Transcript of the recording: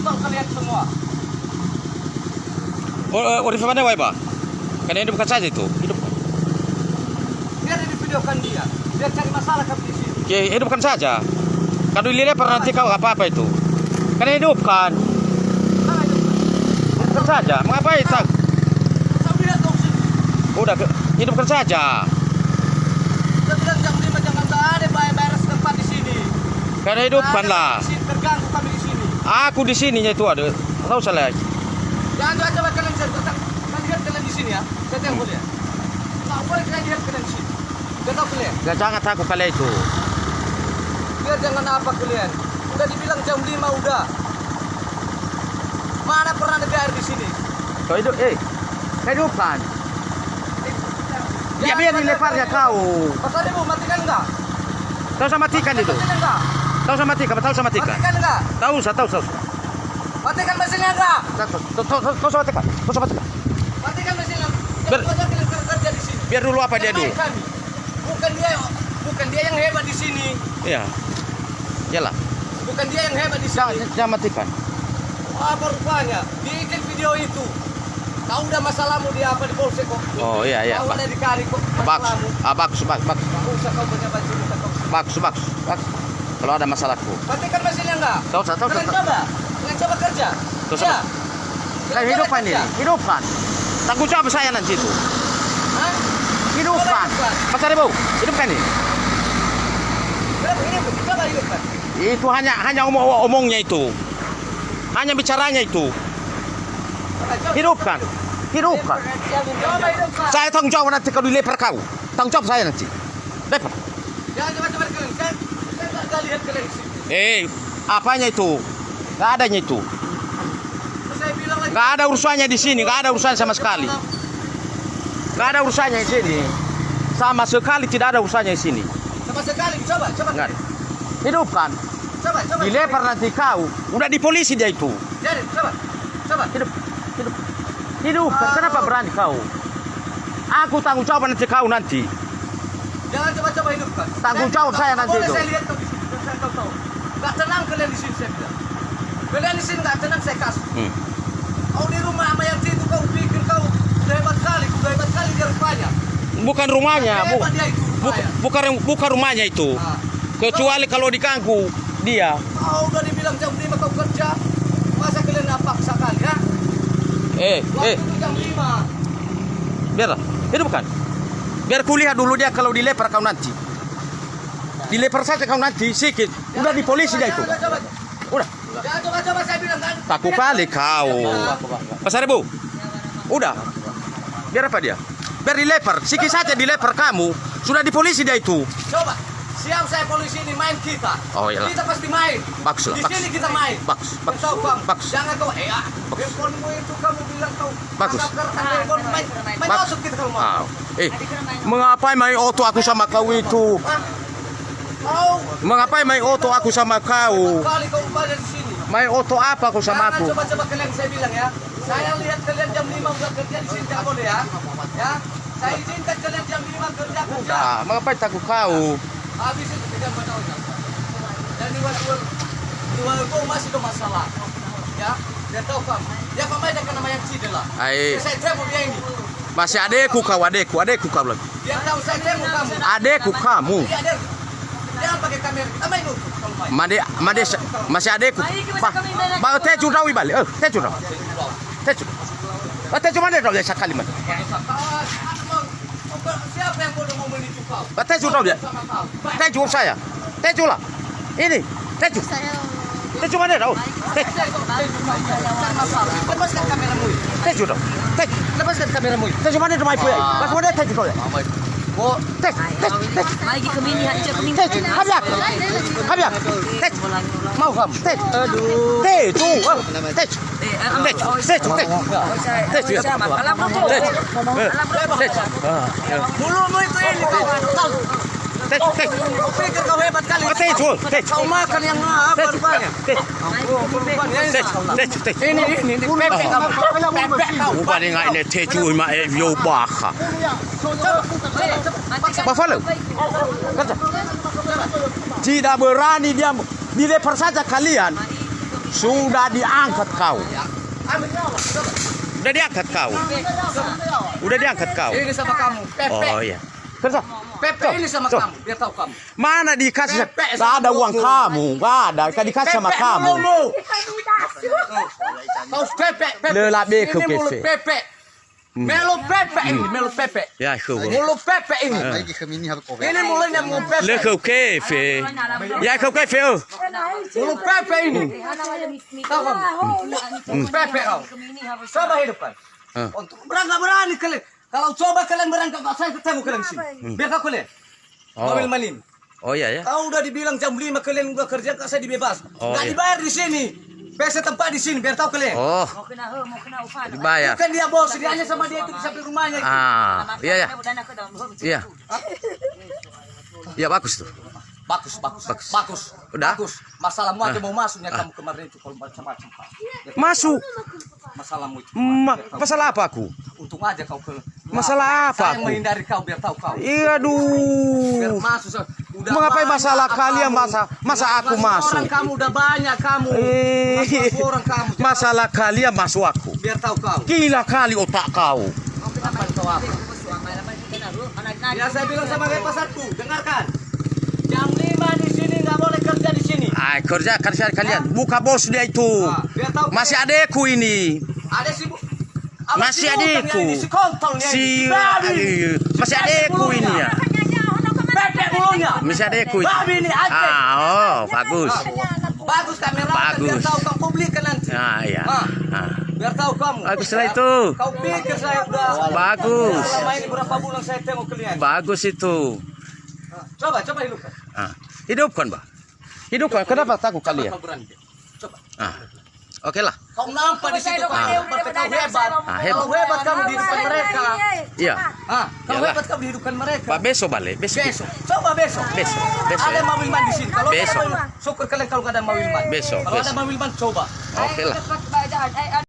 Tolong kalian semua. Oh, di mana Pak? Karena hidupkan saja itu. Hidupkan. Biar divideokan dia. Biar cari masalah kami di sini. Oke, hidupkan saja. Kalau dilempar nanti kau apa itu? Karena hidupkan. Hidupkan saja. Mengapain tak? Udah, hidupkan saja. Udah bilang jam 5 jangan ada bayar setempat di sini. Karena hidupkanlah. Terganggu kami di sini. Aku di sininya itu ada. Tahu salah. Jangan coba kalian lihat kalian di sini ya. Saya tengok boleh. Nggak boleh kalian lihat kalian di sini. Biar tahu kalian. Jangan takut kalian itu. Biar jangan apa kalian. Udah dibilang jam 5 udah. Mana pernah ada air di sini? Kau hidup, hidupkan. Ya biar dileparnya kau. Pasal ibu matikan enggak? Tahu sama matikan itu. Matikan enggak? Tahu sama matikan, tahu sama matikan. Matikan enggak? Tahu. Matikan mesinnya enggak? Tahu sama matikan. Matikan mesinnya. Biar- Jangan kalian kerja di sini. Biar dulu apa dia dulu. Kami. Bukan dia yang hebat di sini. Iya. Yalah. Bukan dia yang hebat di sini. Jangan matikan. Apa rupanya? Di izin video itu. Kau udah masalahmu di apa di polsek kok? Oh iya. Kau udah dikari kok masalahmu. Bagus. Kau usah kau banyak cerita kau. Bagus. Kalau ada masalahku. Matikan mesinnya enggak? Tahu. Kalian coba kerja. Terus Ya. Kalian hidupkan ini. Hidupkan. Tanggung jawab saya nanti itu. Hah? Hidupkan. Pasar Ibu, hidupkan ini. Berapa ini? Coba hidupkan. Itu hanya omongnya itu. Hanya bicaranya itu. Hidupkan. Coba hidupkan. Saya tanggung jawab nanti kalau dilempar kau. Tanggung jawab saya nanti. Lempar. Jangan coba kalian. Saya nggak lihat kalian di sini. Apanya itu? Gak adanya itu. Saya bilang lagi. Gak ada urusannya di sini. Gak ada urusan sama sekali. Gak ada urusannya di sini. Sama sekali tidak ada urusannya di sini. Sama sekali. Coba. Nggak ada. Hidupkan. Coba. Dilempar nanti kau. Udah di polisi dia itu. Jadi, coba. Hidupkan. Kenapa berani kau? Aku tanggung jawab nanti kau nanti. Jangan coba hidupkan. Tanggung jawab saya nanti boleh itu. Saya lihat kau di sini. Saya tahu. Gak tenang kalian di sini saya bilang. Kalian di sini gak tenang saya kasih. Kau di rumah sama yang itu kau pikir kau udah hebat kali dia rupanya. Bukan rumahnya. Hebat dia itu rupanya. Bukan rumahnya itu. Nah, Kecuali kalau diganggu dia. kau udah dibilang jam 5 kau kerja. Masa kalian gak paksa kali ya? Waktu itu jam 5. Biarlah. Hidupkan. Biar kulihat dulu dia kalau dilempar kau nanti. Dilempar saja kau nanti sikit. Udah di polisi dia itu. Coba. Udah. Jangan coba saya bilang kan. Takut kali kau. Pasar Ibu. Udah. Biar apa dia? Biar dilempar. Sikit saja dilempar kamu. Sudah di polisi dia itu. Coba. Siap saya polisi ini main kita. Oh, iyalah. Kita pasti main. Bagus lah. Di sini kita main. Bagus. Tahu bang. Bagus. Jangan kau handphonemu itu kamu bilang kau. Bagus. Main masuk kita kalau mau. Mengapain main oto aku sama kau itu? Kau. Mengapain main oto aku sama kau? Kali kau balik di sini. Main oto apa kau sama aku? Jangan coba kalian saya bilang ya. Saya lihat kalian jam 5 udah kerja di sini tidak boleh ya. Ya. Saya izinkan kalian jam 5 kerja. Mengapain takut kau? Habis itu tidak tahu. Dan di luar kau masih ada masalah. Ya. Dia tahu kamu. Dia pemain dengan nama yang cedera. Saya temu dia ini. Masih adekku kau lagi. Dia tahu saya temu kamu. Adekku kamu. Jangan pakai kamera. Kita main untuk kalau main. Masih adekku. Baru teju rawi balik. Teju. Teju mana rawi sekali man. Siapa yang boleh mau menipu kau? Teju rawi. Teju saya. Teju lah. Ini. Teju. Teju mana rawi? Lepaskan kameramu. Teju rawi. Lepaskan kameramu. Teju mana rawi punya? Pas mana teju rawi? Oh, teju. Lagi ke mini aja pening. Teju. Habis. Teju. Mau kamu? Teju. Teju. Teju. Mulutmu itu ini kau. Kau pikir kau hebat kali. Kau makan yang apa rupanya? Ini pepek kamu. Pepek kau. Upani ngai ne teju ma yo baka. Buffalo. Tidak berani dia dilempar saja kalian. Sudah diangkat kau. Ambil nyawa. Coba. Udah diangkat kau. Udah diangkat kau. Ini sama kamu. Pepe. Oh iya. Kerja. Pepe ini sama So. kamu. Biar tahu kamu. Mana dikasih? Pepe Gak ada sama uang kamu. kamu. Gak ada. Kan dikasih sama Pepe kamu. mulutmu. Kau pepe. Pepe. Lelah be ke Ini mulut kefe. pepe. Melu pepe ini. Melu pepe. Ya kau. Mulut pepe ini. Ini mulutnya mulut pepe. Le kau kefe. Ya kau kefe. Mulut pepe ini. Tahu kamu? Mulut pepe kau. Coba hidupkan. Untuk berangkat berani kalian. Kalau coba kalian berangkat, saya ketemu kalian di sini. Biar kau lihat. Mobil maling. Oh iya ya. Kau udah dibilang jam 5 kalian udah kerja, saya dibebas. Oh, Nggak iya. dibayar di sini. Pesa tempat di sini, biar tahu kalian. Oh, Mau kena upah. dibayar. Bukan dia bos, dia hanya sama dia itu sampai rumahnya. Itu. Ah, iya ya. Iya. Iya bagus tuh. Bagus. Udah? Bagus. Masalahmu aja mau masuknya kamu kemarin itu kalau macam-macam. Masuk. Masalahmu itu. Masalah apa aku? Untung aja kau ke. Masalah apa Saya aku? menghindari kau biar tahu kau. Iya Biar aduh. masuk. Udah Mengapai banyak masalah kamu. kalian masa aku masuk? Orang kamu udah banyak kamu. Masuk orang kamu. Masalah kalian masuk aku. Biar tahu kau. Gila kali otak kau. Apa kau apa? Ya saya bilang sama kayak pasarku, dengarkan. Jam 5 di sini nggak boleh kerja di sini. Ah, kerja kalian. Buka bos dia itu. Biar tahu Masih adekku ini. ada si bu. Masih adekku. Si kontol Si masih adekku ini ya. Pepe bulunya. Masih adekku. Babi ini aceh. Ah, oh, bagus. Bagus kamera. Bagus. Biar tahu kamu publikan nanti. Ah, iya. Ah. Biar tahu kamu. Bagus lah itu. Kau pikir saya udah. Bagus. Selama ini berapa bulan saya tengok kalian. Bagus itu. Coba hidupkan. Ah. Hidupkan, Bah. Hidupkan. Kenapa takut kalian? Kau berani. Coba. Ah. Oke lah. Kau nampak di situ kau seperti kau hebat. Hebat. Kau hebat kamu di depan mereka. Iya. Kau Iyalah. hebat kamu dihidupkan mereka. Pak besok balik. Besok. Coba besok. Besok Ada ya. mobil man di sini. Kalau Besok. ada mobil, syukur kalian kalau nggak ada mobil man. Besok, Kalau ada besok. mobil man coba. Oke lah.